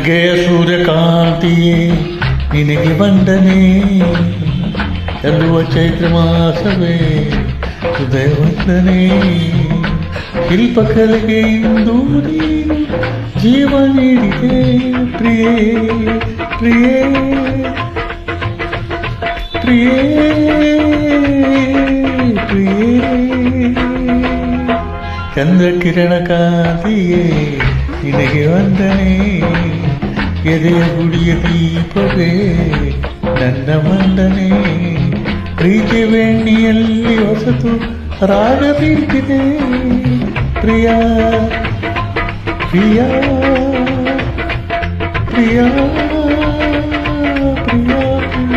ನಗೆಯ ಸೂರ್ಯಕಾಂತಿಯೇ ನಿನಗೆ ವಂದನೆ ಎನ್ನುವ ಚೈತ್ರ ಮಾಸವೇ ಹೃದಯ ವಂದನೆ. ಶಿಲ್ಪಕಲೆಗೆ ಇಂದು ನೀನು ಜೀವ ನೀಡಿದೆ ಪ್ರಿಯೇ ಪ್ರಿಯೇ ಪ್ರಿಯೇ ಪ್ರಿಯೇ. ಚಂದ್ರಕಿರಣ ಕಾಂತಿಯೇ ನಿನಗೆ ವಂದನೆ ಎದೆಯ ಗುಡಿಯ ದೀಪವೇ ನನ್ನ ವಂದನೆ. ಪ್ರೀತಿ ವೇಣಿಯಲ್ಲಿ ಹೊಸತು ರಾಗ ಬೀಳ್ತಿದೆ ಪ್ರಿಯ ಪ್ರಿಯ ಪ್ರಿಯ ಪ್ರಿಯ ಪ್ರಿಯ.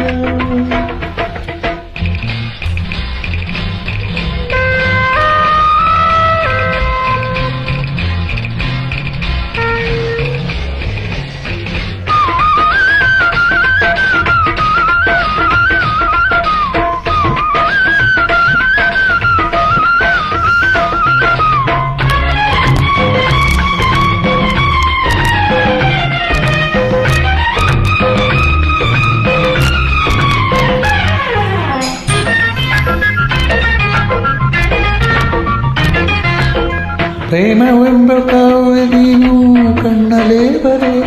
ಪ್ರೇಮವೆಂಬ ಕಾವ್ಯ ನೀನು ಕಣ್ಣಲೇ ಬರೆ,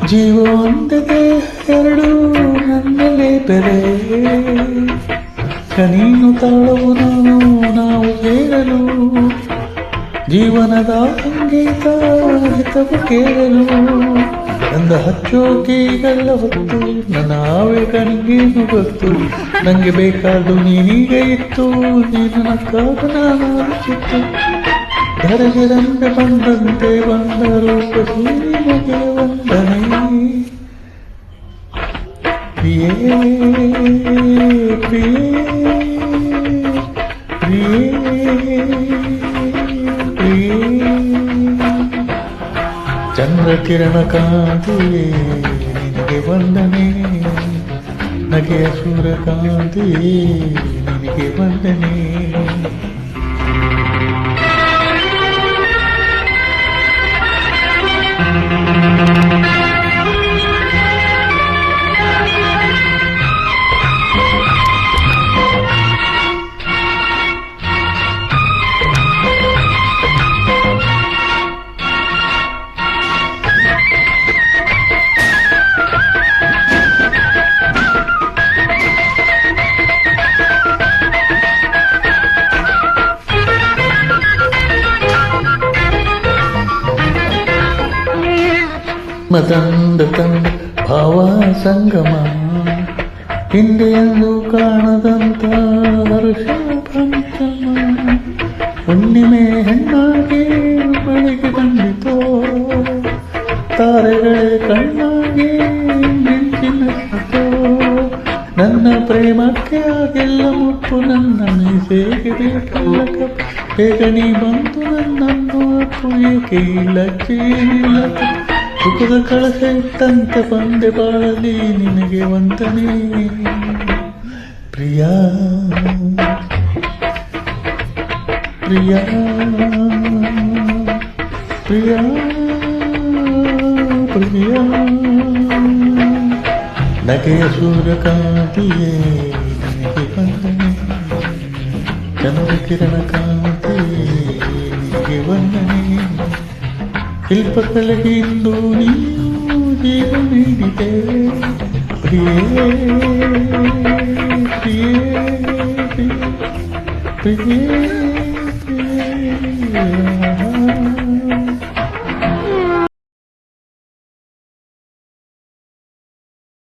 ಜೀವ ಒಂದದೆ ಎರಡು ನನ್ನಲೇ ಬೆರೆ. ನೀನು ತಾಳವು ನಾವು ಸೇರಲು, ಜೀವನದ ಸಂಗೀತ ಹಿತವು ಕೇಳಲು. ಅಂದ ಹಚ್ಚೋಕೆಗಲ್ಲ ಹೊತ್ತು ನನ್ನ ಆವೇಗ ನಿಂಗೇನು ಗೊತ್ತು. ನಂಗೆ ಬೇಕಾದ್ದು ನೀನೀಗ ಇತ್ತು, ನೀನು ನಕ್ಕಾಗ ನಾನು ಅನಿಸಿತ್ತು. ಧರೆಗೆ ರಂಗ ಬಂದಂತೆ ಬಂದ ರೂಪ ಸೂರ್ಯನಿಗೆ ವಂದನೆ. ಪ್ರಿಯೇ ಪ್ರಿಯೇ ಪ್ರಿಯೇ ಪ್ರಿಯೇ. ಚಂದ್ರಕಿರಣ ಕಾಂತಿಯೇ ನಿನಗೆ ವಂದನೆ, ನಗೆಯ ಸೂರ್ಯಕಾಂತಿಯೇ ನಿನಗೆ ವಂದನೆ. ತಂದ ಭಾವ ಸಂಗಮ, ಹಿಂದೆಯಲ್ಲೂ ಕಾಣದಂತ ಹರ್ಷ ಪಂಚಮ. ಹುಣ್ಣಿಮೆ ಹೆಣ್ಣಾಗಿ ಬೆಳಿಗ್ಗೆ ಬಂದಿತೋ, ತಾರೆಗಳೇ ಕಣ್ಣಾಗಿ ಮಿಂಚಿನ ಸತೋ. ನನ್ನ ಪ್ರೇಮಕ್ಕೆ ಆಗಿಲ್ಲ ಮುಪ್ಪು, ನನ್ನ ಮೀಸೆಗೆ ಬೇಕಲ್ಲ ಕಪ್ಪು. ಬೇಗ ನೀ ಬಂತು ನನ್ನನ್ನು ಅಪ್ಪು, ಏಕೆ ಇಲ್ಲ ಚೀನಿಲ್ಲ. ಸುಖದ ಕಳಸೆ ಇಟ್ಟಂತೆ ಬಂದೆ ಬಾಳಲಿ ನಿನಗೆ ವಂದನೆ. ಪ್ರಿಯ ಪ್ರಿಯ ಪ್ರಿಯ ಪ್ರಿಯ. ನಗೆಯ ಸೂರ್ಯಕಾಂತಿಯೇ ನಿನಗೆ ವಂದನೆ, ಚಂದ್ರಕಿರಣ ಕಾಂತಿಯೇ ನಿನಗೆ ವಂದನೆ. ಶಿಲ್ಪಕಲೆಗೆ ಇಂದು ನೀನು ಜೀವ ನೀಡಿದೆ ಪ್ರಿಯೇ ಪ್ರಿಯೇ ಪ್ರಿಯೇ ಪ್ರಿಯೇ ಪ್ರಿಯೇ.